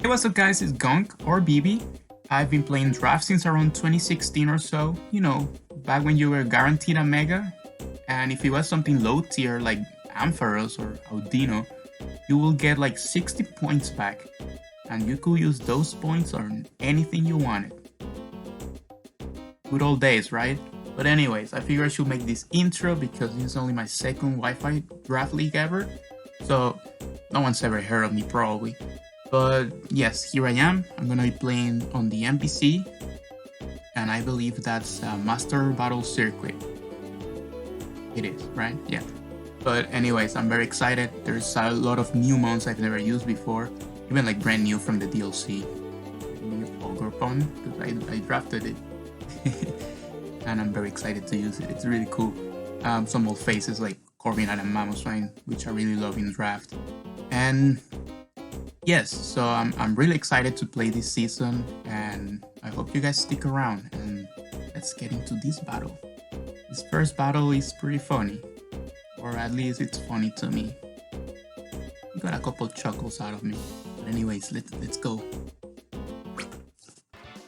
Hey, what's up guys, it's Gunk or BB. I've been playing draft since around 2016 or so, back when you were guaranteed a mega, and if it was something low tier like Ampharos or Audino, you will get like 60 points back, and you could use those points on anything you wanted. Good old days, right? But anyways, I figure I should make this intro because this is only my second Wi-Fi draft league ever, so no one's ever heard of me probably. But yes, here I am. I'm gonna be playing on the NPC, and I believe that's Master Battle Circuit. It is, right? Yeah. But anyways, I'm very excited. There's a lot of new mods I've never used before, even like brand new from the DLC. Ogre Pond, because I drafted it, and I'm very excited to use it. It's really cool. Some old faces like Corbin and Mamoswine, which I really love in draft, and yes, so I'm really excited to play this season, and I hope you guys stick around, and let's get into this battle. This first battle is pretty funny, or at least it's funny to me. You got a couple chuckles out of me, but anyways, let's go.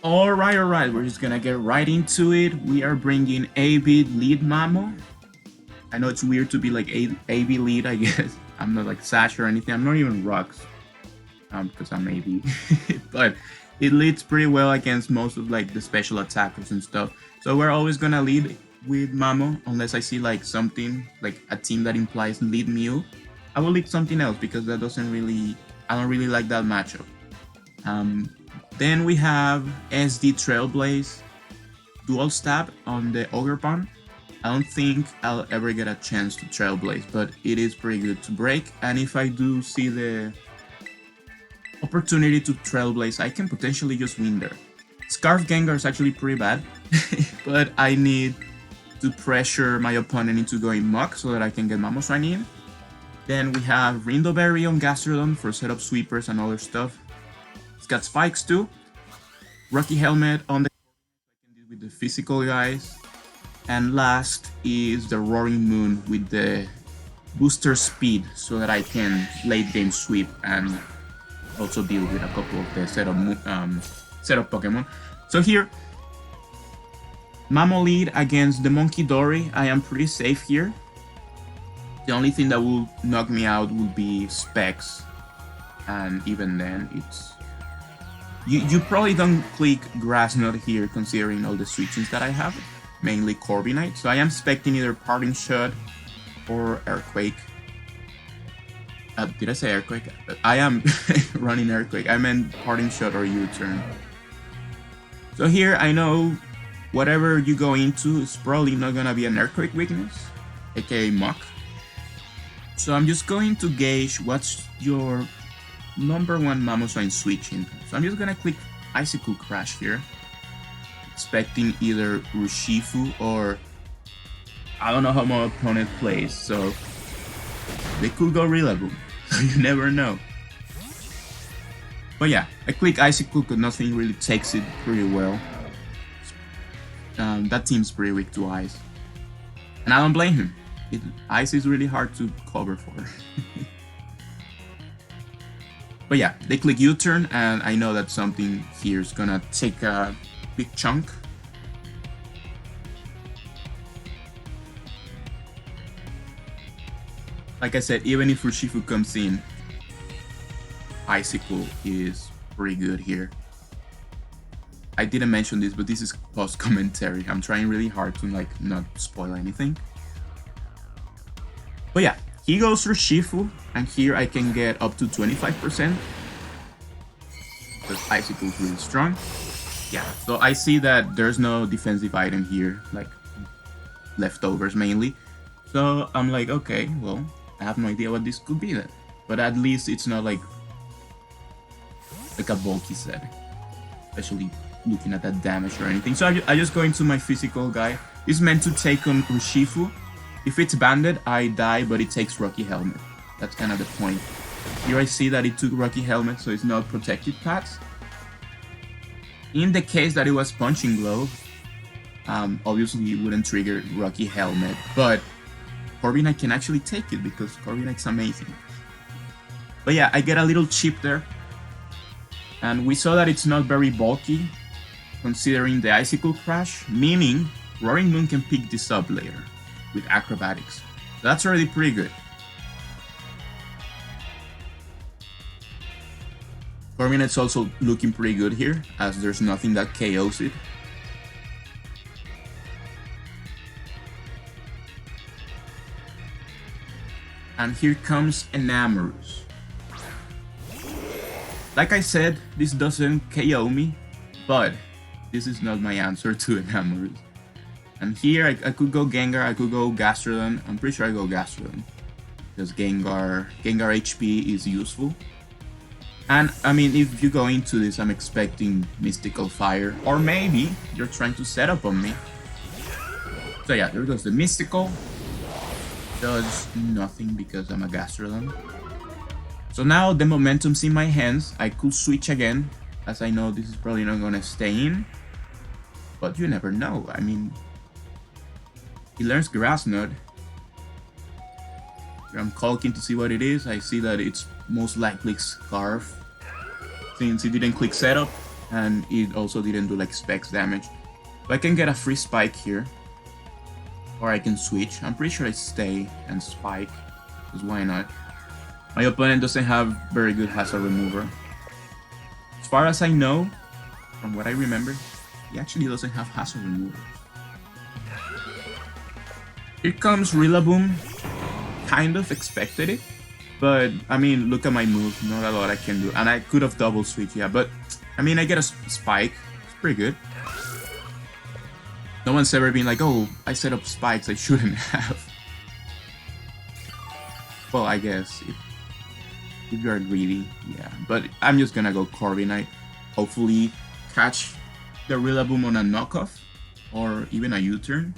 Alright, we're just gonna get right into it. We are bringing A-B lead Mamo. I know it's weird to be like A-B lead, I guess. I'm not like Sash or anything, I'm not even Rux. Because I'm maybe, but it leads pretty well against most of like the special attackers and stuff. So we're always gonna lead with Mamo unless I see like something like a team that implies lead Mew. I will lead something else because that doesn't really, I don't really like that matchup. Then we have SD Trailblaze, dual stab on the Ogre Pond. I don't think I'll ever get a chance to Trailblaze, but it is pretty good to break. And if I do see the opportunity to Trailblaze, I can potentially just win there. Scarf Gengar is actually pretty bad, but I need to pressure my opponent into going Muck so that I can get Mamoswine in. Then we have Rindoberry on Gastrodon for setup sweepers and other stuff. It's got spikes too. Rocky Helmet on the with the physical guys. And last is the Roaring Moon with the booster speed so that I can late game sweep and also deal with a couple of the setup Pokemon. So here, Mamo lead against the Monkey Dory. I am pretty safe here. The only thing that will knock me out will be specs, and even then, it's you probably don't click Grass Knot here considering all the switches that I have, mainly Corviknight. So I am expecting either Parting Shot or Earthquake. Did I say Earthquake? I am running Earthquake. I meant Parting Shot or U-turn. So here I know whatever you go into is probably not gonna be an Earthquake weakness, aka Muck. So I'm just going to gauge what's your number one Mamoswine switching. So I'm just gonna click Icicle Crash here, expecting either Urshifu or I don't know how my opponent plays, so they could go Rillaboom. You never know. But yeah, I click Icicle because nothing really takes it pretty well. That team's pretty weak to Ice. And I don't blame him. Ice is really hard to cover for. But yeah, they click U-turn and I know that something here is gonna take a big chunk. Like I said, even if Urshifu comes in, Icicle is pretty good here. I didn't mention this, but this is post commentary. I'm trying really hard to like not spoil anything. But yeah, he goes Urshifu, and here I can get up to 25%. Because Icicle is really strong. Yeah, so I see that there's no defensive item here, like leftovers mainly. So I'm like, okay, well, I have no idea what this could be then. But at least it's not like a bulky set, especially looking at that damage or anything. So I just go into my physical guy. It's meant to take on Urshifu. If it's banded, I die, but it takes Rocky Helmet. That's kind of the point. Here I see that it took Rocky Helmet, so it's not protected paths. In the case that it was Punching Glove, obviously it wouldn't trigger Rocky Helmet, but Corviknight can actually take it because Corviknight's amazing. But yeah, I get a little chip there. And we saw that it's not very bulky, considering the Icicle Crash, meaning Roaring Moon can pick this up later with Acrobatics. That's already pretty good. Torminet's also looking pretty good here, as there's nothing that KOs it. And here comes Enamorus. Like I said, this doesn't KO me, but this is not my answer to Enamorus. And here I could go Gengar, I could go Gastrodon. I'm pretty sure I go Gastrodon, because Gengar HP is useful. And I mean, if you go into this, I'm expecting Mystical Fire, or maybe you're trying to set up on me. So yeah, there goes the Mystical. Does nothing because I'm a Gastrodon. So now the momentum's in my hands. I could switch again, as I know this is probably not gonna stay in. But you never know. I mean, he learns Grass Knot. I'm calking to see what it is. I see that it's most likely Scarf, since it didn't click setup and it also didn't do like specs damage. So I can get a free Spike here, or I can switch. I'm pretty sure I stay and Spike, because why not? My opponent doesn't have very good Hazard Remover. As far as I know, from what I remember, he actually doesn't have Hazard Remover. Here comes Rillaboom. Kind of expected it, but I mean, look at my move, not a lot I can do. And I could have double switch, yeah, but I mean, I get a Spike, it's pretty good. No one's ever been like, oh, I set up spikes I shouldn't have. Well, I guess if you're greedy, yeah, but I'm just gonna go Corviknight. Hopefully catch the Rillaboom on a knockoff or even a U-turn.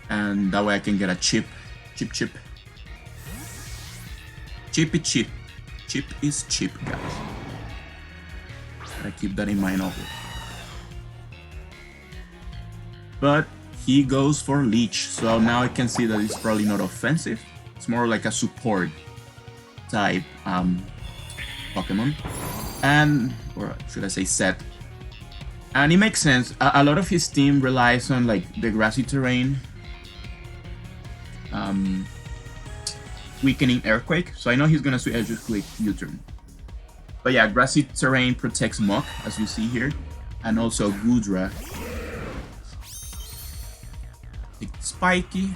And that way I can get a chip. Chip. Chippy chip. Chip is chip, guys. Gotta keep that in mind always. But he goes for Leech, so now I can see that it's probably not offensive. It's more like a support type Pokemon. And, or should I say set. And it makes sense. A lot of his team relies on like the grassy terrain. Weakening Earthquake, so I know he's gonna switch. I just click U-turn. But yeah, grassy terrain protects Muk, as you see here, and also Goodra. It's spiky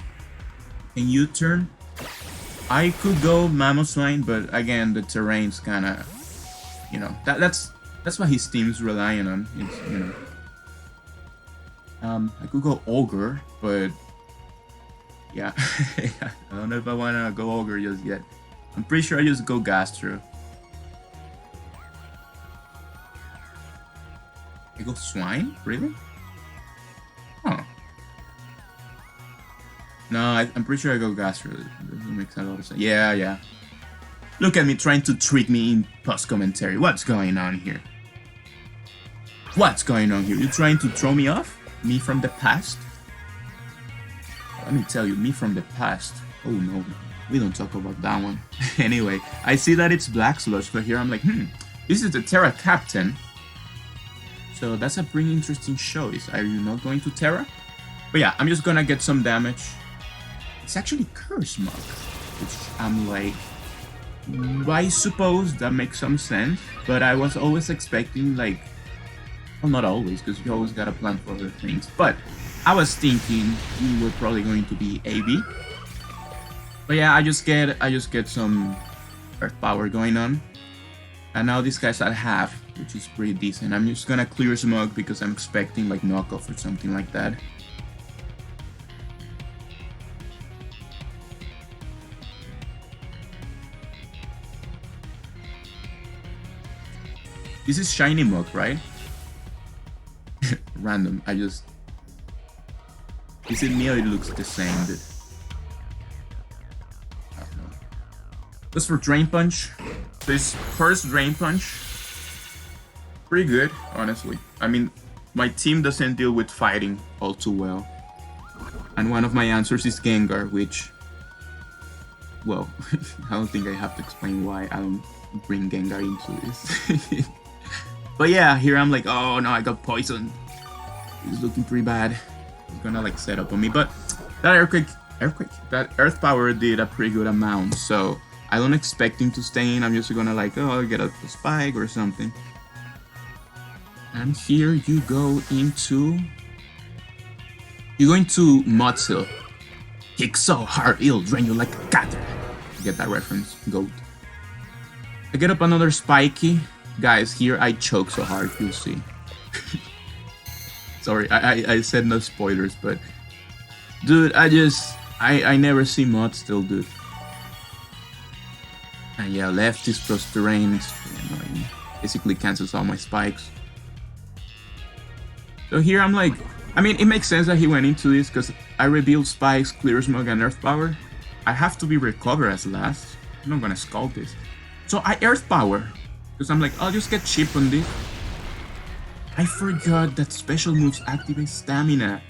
and U-turn. I could go Mamoswine, but again, the terrain's kind of, you know, that's what his team's relying on. Is, you know, I could go Ogre, but. Yeah, I don't know if I want to go Ogre just yet. I'm pretty sure I just go Gastro. I go Swine? Really? Oh. No, I'm pretty sure I go Gastro. It doesn't make a lot of sense. Yeah. Look at me trying to trick me in post-commentary. What's going on here? What's going on here? You trying to throw me off? Me from the past? Let me tell you, me from the past. Oh no, we don't talk about that one. Anyway, I see that it's Black Sludge, but here I'm like, this is the Terra Captain. So that's a pretty interesting choice. Are you not going to Terra? But yeah, I'm just gonna get some damage. It's actually Curse Muk, which I'm like, I suppose that makes some sense, but I was always expecting like, well, not always, because you always gotta plan for other things, but I was thinking we were probably going to be AB. But yeah, I just get some Earth Power going on. And now this guy's at half, which is pretty decent. I'm just gonna clear Smog because I'm expecting like knockoff or something like that. This is Shiny Muk, right? Random, is it me or it looks the same? I don't know. Just for Drain Punch. So his first Drain Punch. Pretty good, honestly. I mean, my team doesn't deal with fighting all too well. And one of my answers is Gengar, which well, I don't think I have to explain why I don't bring Gengar into this. But yeah, here I'm like, oh no, I got poisoned. It's looking pretty bad. It's gonna like set up on me, but that that Earth Power did a pretty good amount, so I don't expect him to stay in. I'm just gonna like, oh, I'll get a spike or something. And here you go into... You're going to Mudsill. Kick so hard, it'll drain you like a cat. Get that reference, goat. I get up another spiky. Guys, here I choke so hard, you'll see. Sorry, I said no spoilers, but... Dude, I never see Mudsill, dude. And yeah, left is plus terrain, it's pretty annoying. Basically cancels all my spikes. So here I'm like, I mean, it makes sense that he went into this because I revealed spikes, clear smoke, and earth power. I have to be recovered as last. I'm not gonna scald this. So I earth power because I'm like, I'll just get cheap on this. I forgot that special moves activate stamina.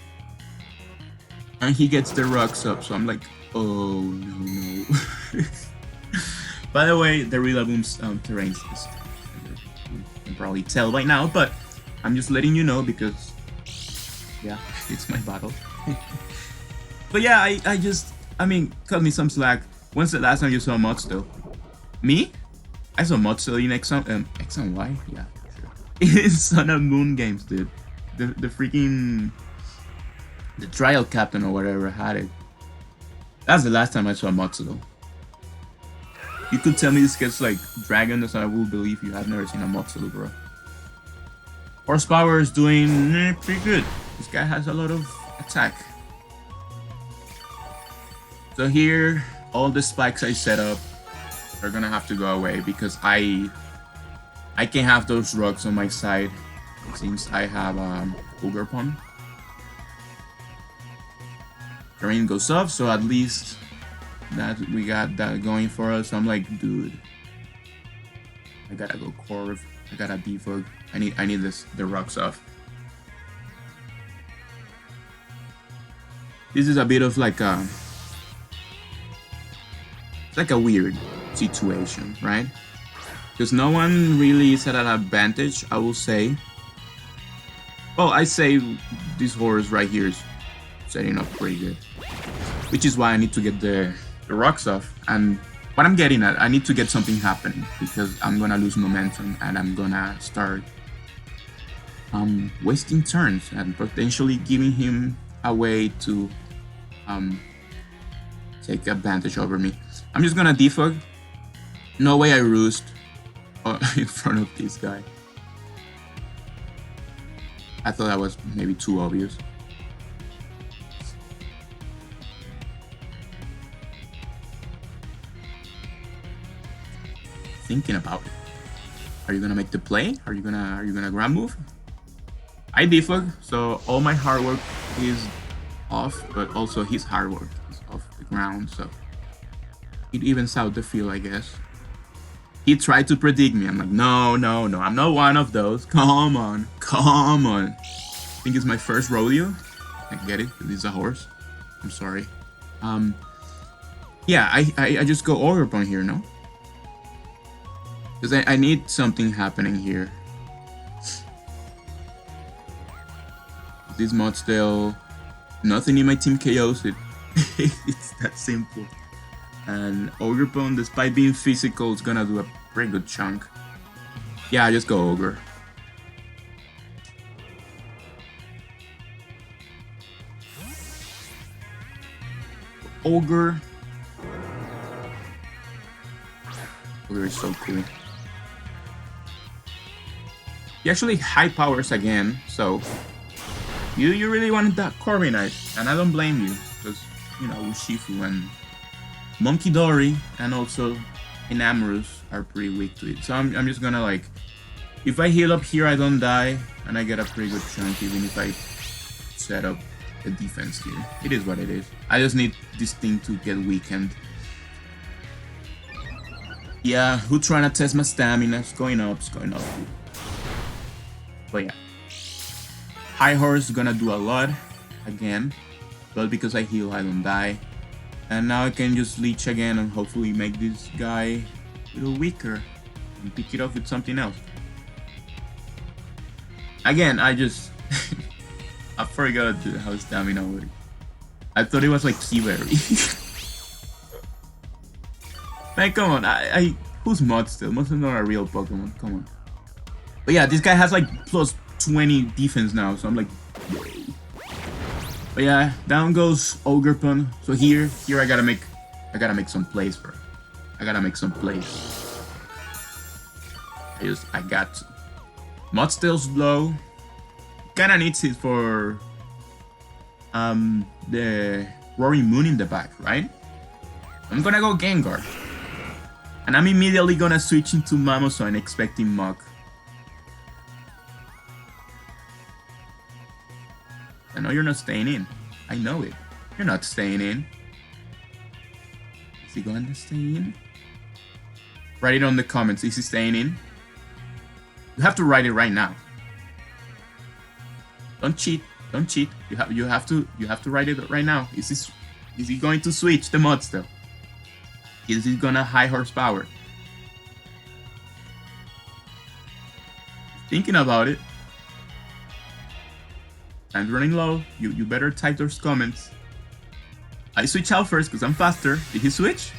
And he gets the rocks up, so I'm like, oh no. By the way, the Rillaboom's terrain is, you can probably tell by now, but I'm just letting you know because, yeah, it's my battle. But yeah, I mean, cut me some slack. When's the last time you saw Mudsill? Me? I saw Mudsill in X and Y? Yeah, sure. In Sun and Moon games, dude. The freaking... The trial captain or whatever had it. That's the last time I saw Mudsill. You could tell me this gets like dragons, and I will believe you have never seen a Mudsill, bro. Horsepower is doing pretty good. This guy has a lot of attack. So here, all the spikes I set up are gonna have to go away because I can have those rocks on my side since I have Ogre Pond. Terrain goes up, so at least that we got that going for us. So I'm like, dude, I gotta go Corv. I gotta defog. I need the rocks off. This is a bit of like a... It's like a weird situation, right? Because no one really is at an advantage, I will say. Well, I say this horse right here is setting up pretty good. Which is why I need to get the rocks off. And what I'm getting at, I need to get something happening because I'm gonna lose momentum and I'm gonna start wasting turns and potentially giving him a way to take advantage over me. I'm just gonna defog. No way I roost in front of this guy. I thought that was maybe too obvious. Thinking about it. Are you gonna make the play? Are you gonna ground move? I defog, so all my hard work is off, but also his hard work is off the ground, so it evens out the field, I guess. He tried to predict me. I'm like, no, I'm not one of those. Come on. I think it's my first rodeo. I get it. This is a horse. I'm sorry. Yeah, I just go overbone here, no? Because I need something happening here. This mod still... Nothing in my team KOs it. It's that simple. And Ogre Pond, despite being physical, is gonna do a pretty good chunk. Yeah, just go Ogre. Ogre is so cool. He actually high powers again, so you really wanted that Corviknight, and I don't blame you, because you know Urshifu and Monkey Dory and also Enamorus are pretty weak to it. So I'm just gonna like, if I heal up here I don't die, and I get a pretty good chunk even if I set up the defense here. It is what it is. I just need this thing to get weakened. Yeah, who trying to test my stamina? It's going up. But yeah. High Horse is gonna do a lot again, but because I heal I don't die. And now I can just leech again and hopefully make this guy a little weaker and pick it up with something else. Again, I just I forgot how stamina works. I thought it was like Seaberry. Man, come on, who's Mod still? Mod is not a real Pokemon, come on. But yeah, this guy has like plus 20 defense now, so I'm like, yay. But yeah, down goes Ogerpon. So here I gotta make some plays, bro. I gotta make some plays. I got to. Mod still slow. Kinda needs it for the Roaring Moon in the back, right? I'm gonna go Gengar. And I'm immediately gonna switch into Mamoswine expecting Muk. I know you're not staying in. I know it. You're not staying in. Is he going to stay in? Write it on the comments. Is he staying in? You have to write it right now. Don't cheat. Don't cheat. You have to write it right now. Is he going to switch the mod still? Is he gonna high horsepower? Thinking about it. Time's running low. You better type those comments. I switch out first because I'm faster. Did he switch?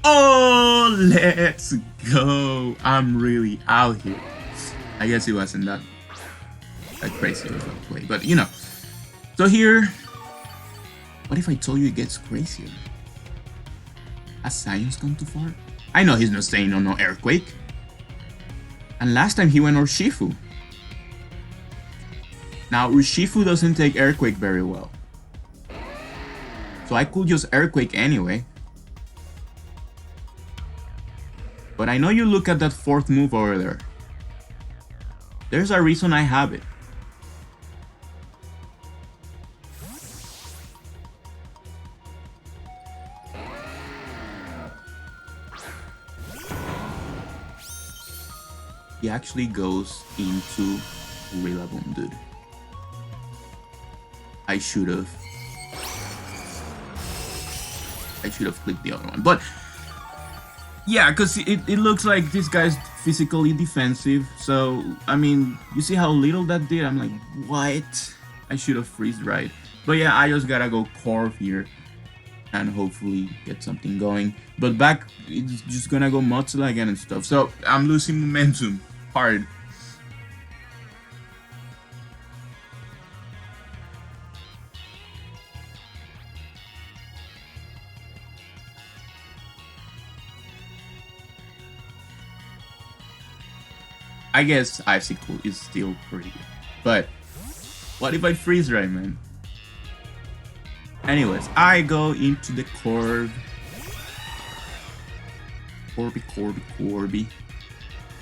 Oh, let's go. I'm really out here. I guess it wasn't that crazy of a play, but you know. So here, what if I told you it gets crazier? Has Science gone too far? I know he's not staying on no Earthquake. And last time he went Urshifu. Now Urshifu doesn't take Earthquake very well. So I could use Earthquake anyway. But I know you look at that fourth move over there. There's a reason I have it. He actually goes into Rillaboom, dude. I should have clicked the other one, but yeah, because it looks like this guy's physically defensive. So I mean, you see how little that did? I'm like, what? I should have freeze dried. But yeah, I just gotta go Corv here and hopefully get something going. But back, it's just gonna go Motzilla again and stuff. So I'm losing momentum hard. I guess Icicle is still pretty good. But what if I freeze dry, man? Anyways, I go into the Corv. Corby.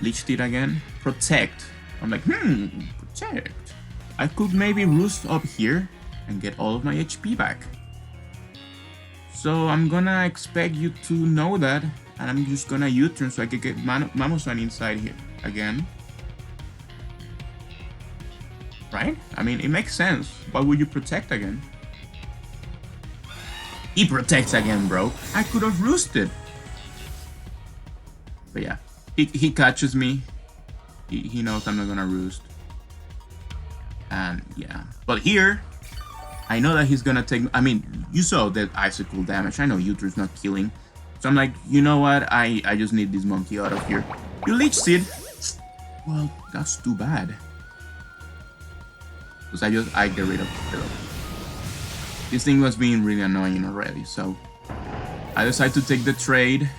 Leeched it again. Protect. I'm like, protect. I could maybe roost up here and get all of my HP back. So I'm gonna expect you to know that, and I'm just gonna U-turn so I can get Mamoswine inside here again. Right? I mean, it makes sense. Why would you protect again? He protects again, bro. I could have roosted. But yeah, he catches me. He knows I'm not gonna roost. And yeah, but here, I know that he's gonna take. I mean, you saw that icicle damage. I know U-turn's not killing. So I'm like, you know what? I just need this monkey out of here. You Leech Seed. Well, that's too bad. Because I get rid of it. This thing was being really annoying already, so I decided to take the trade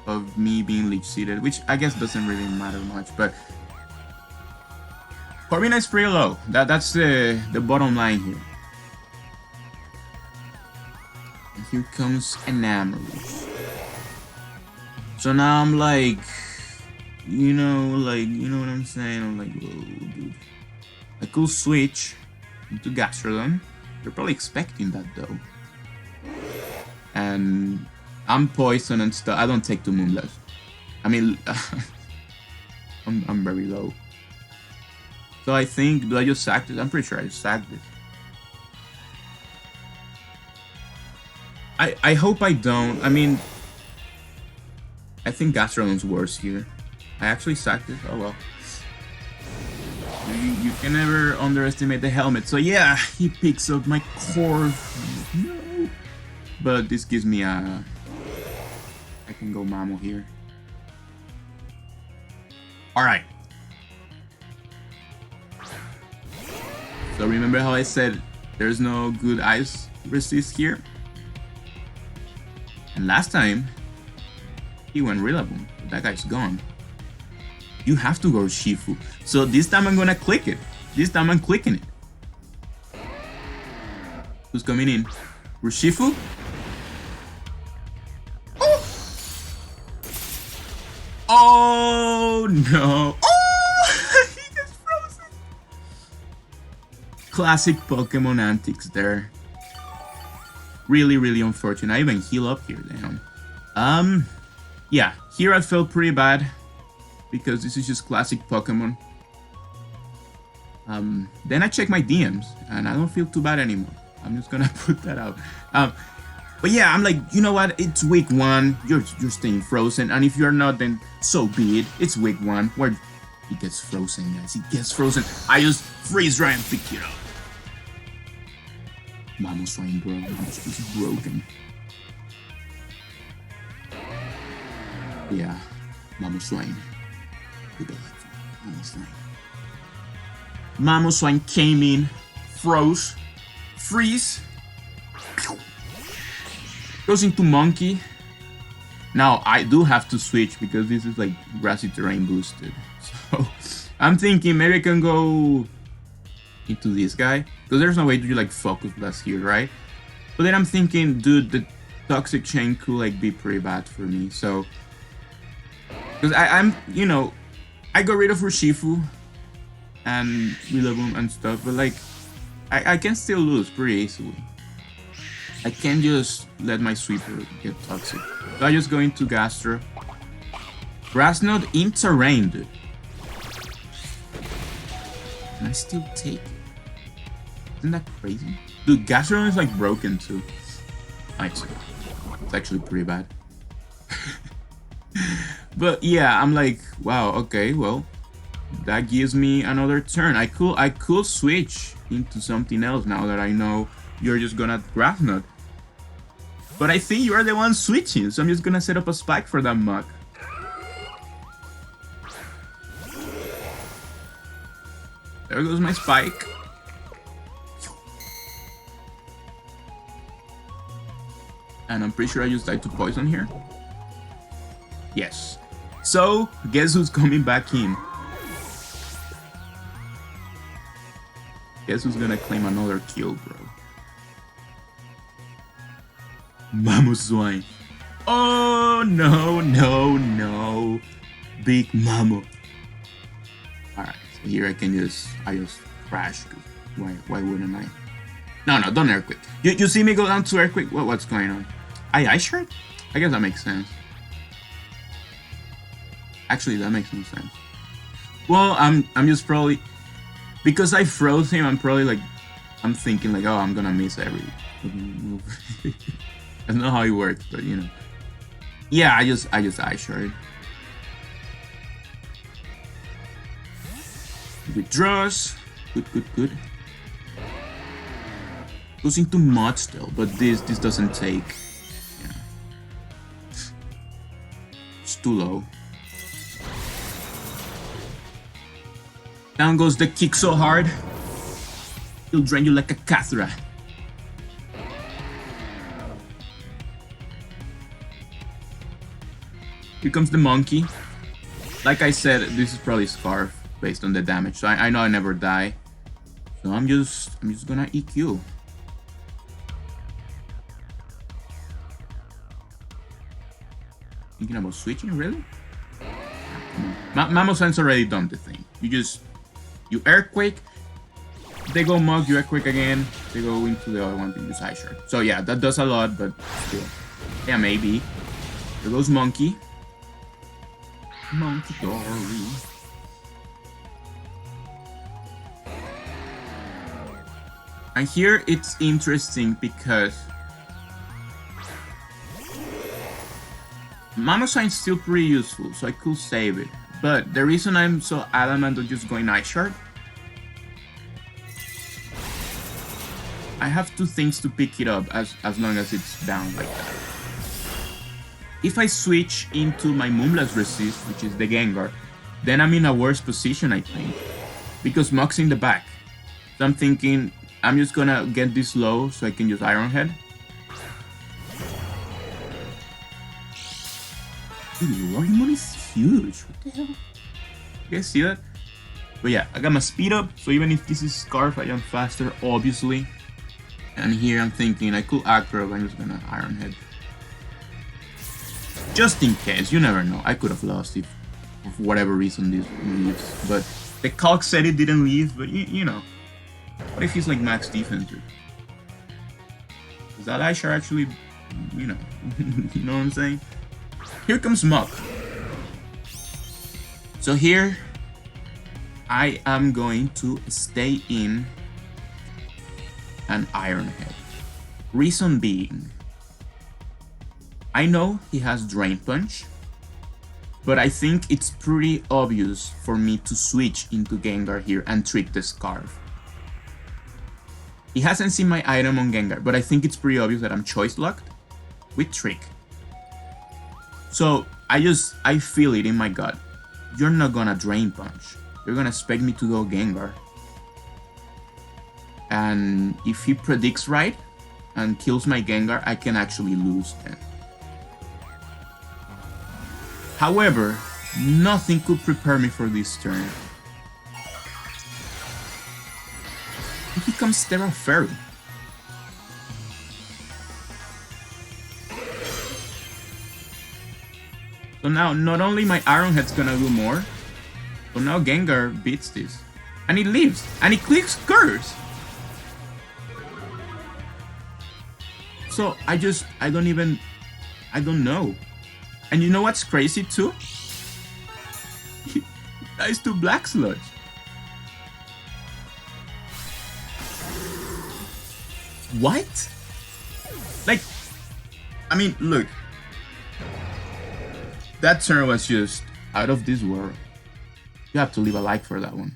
of me being Leech Seeded, which I guess doesn't really matter much, but Corviknight is pretty low. That's the bottom line here. And here comes Enamorus. So now I'm like, you know what I'm saying? I'm like, whoa, dude. I could switch into Gastrodon. You're probably expecting that though. And I'm poison and stuff. I don't take 2 Moonblast. I mean, I'm very low. So I think, do I just sack this? I'm pretty sure I just sacked this. I hope I don't. I mean, I think Gastrodon's worse here. I actually sacked it. Oh well. You can never underestimate the helmet. So yeah, he picks up my core. No. But this gives me a... I can go Mamo here. Alright. So remember how I said there's no good ice resist here? And last time, he went Rillaboom. That guy's gone. You have to go Shifu. So this time I'm gonna click it. This time I'm clicking it. Who's coming in? Urshifu? Oh! Oh no! Oh! He just frozen! Classic Pokemon antics there. Really, really unfortunate. I even heal up here, damn. Yeah, here I felt pretty bad because this is just classic Pokemon. Then I check my DMs and I don't feel too bad anymore. I'm just gonna put that out. But yeah, I'm like, you know what? It's week 1. You're staying frozen, and if you're not, then so be it. It's week 1 where he gets frozen, guys. He gets frozen. I just freeze dry and pick it up. Mamoswine, bro. He's broken. Yeah, Mamoswine. Look at that. Mamoswine. Mamoswine came in, froze, freeze, goes into Monkey. Now I do have to switch because this is like grassy terrain boosted. So I'm thinking maybe I can go into this guy because there's no way to like focus blast here, right? But then I'm thinking, dude, the toxic chain could like be pretty bad for me. So because I'm, you know, I got rid of Urshifu and Rillaboom and stuff, but like I can still lose pretty easily. I can't just let my sweeper get toxic. So I just go into Gastro. Grass Knot in terrain, dude. And I still take it. Isn't that crazy? Dude, Gastrodon is like broken too. Actually, it's actually pretty bad. But yeah, I'm like, wow, okay, well, that gives me another turn. I could switch into something else now that I know you're just gonna Grass Knot. But I think you are the one switching, so I'm just gonna set up a spike for that Muk. There goes my spike. And I'm pretty sure I just died to poison here. Yes. So, guess who's coming back in? Guess who's gonna claim another kill, bro? Mamoswine. Oh, no, no, no. Big Mamo. Alright, so here I just crash. Why wouldn't I? No, don't Earthquake. You see me go down to Earthquake? What's going on? Ice Shard? I guess that makes sense. Actually, that makes no sense. Well, I'm just probably... Because I froze him, I'm thinking like, oh, I'm gonna miss every move. That's not how it works, but you know. Yeah, I just Ice Shard. Withdraws. Good. Goes into Mud still, but this doesn't take. Yeah. It's too low. Down goes the kick so hard, he'll drain you like a Kathra. Here comes the Monkey. Like I said, this is probably Scarf based on the damage, so I know I never die. So I'm just gonna EQ. Thinking about switching, really? Mamoswine's already done the thing. You Earthquake, they go Mug, you Earthquake again, they go into the other one, you use Ice Shard. So yeah, that does a lot, but still. Yeah, maybe. There goes Monkey. Monkey Dory. And here it's interesting because Mamoswine is still pretty useful, so I could save it. But the reason I'm so adamant on just going Ice Shard, I have two things to pick it up as long as it's down like that. If I switch into my Moonblast Resist, which is the Gengar, then I'm in a worse position, I think. Because Mok's in the back. So I'm thinking, I'm just gonna get this low so I can use Iron Head. Dude, Rorimon is huge. What the hell? You guys see that? But yeah, I got my speed up, so even if this is Scarf, I am faster, obviously. And here I'm thinking, I could Acro, I'm just gonna Iron Head. Just in case, you never know. I could have lost if, for whatever reason, this leaves. But the Calc said it didn't leave, but you know. What if he's like max defense? Is that Ice Shard actually, you know, you know what I'm saying? Here comes Mok. So here, I am going to stay in an Iron Head. Reason being, I know he has Drain Punch, but I think it's pretty obvious for me to switch into Gengar here and trick the Scarf. He hasn't seen my item on Gengar, but I think it's pretty obvious that I'm choice locked with Trick. So I feel it in my gut. You're not gonna Drain Punch. You're gonna expect me to go Gengar. And if he predicts right and kills my Gengar, I can actually lose then. However, nothing could prepare me for this turn. He becomes Terra Fairy. So now, not only my Iron Head's gonna do more, but now Gengar beats this. And he leaves, and he clicks Curse! So I don't know. And you know what's crazy too? He dies to Black Sludge. What? Like, I mean, look. That turn was just out of this world. You have to leave a like for that one.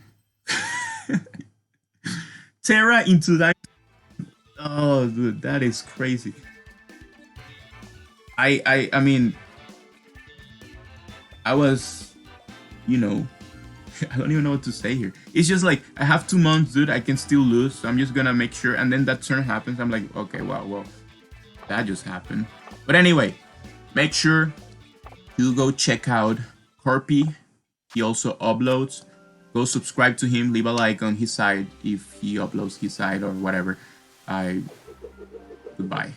Terra into that. Oh, dude, that is crazy. I mean, I was, you know, I don't even know what to say here. It's just like, I have 2 months, dude. I can still lose, so I'm just gonna make sure. And then that turn happens. I'm like, okay, wow, well, that just happened. But anyway, make sure you go check out Corpy. He also uploads. Go subscribe to him. Leave a like on his side if he uploads his side or whatever. Goodbye.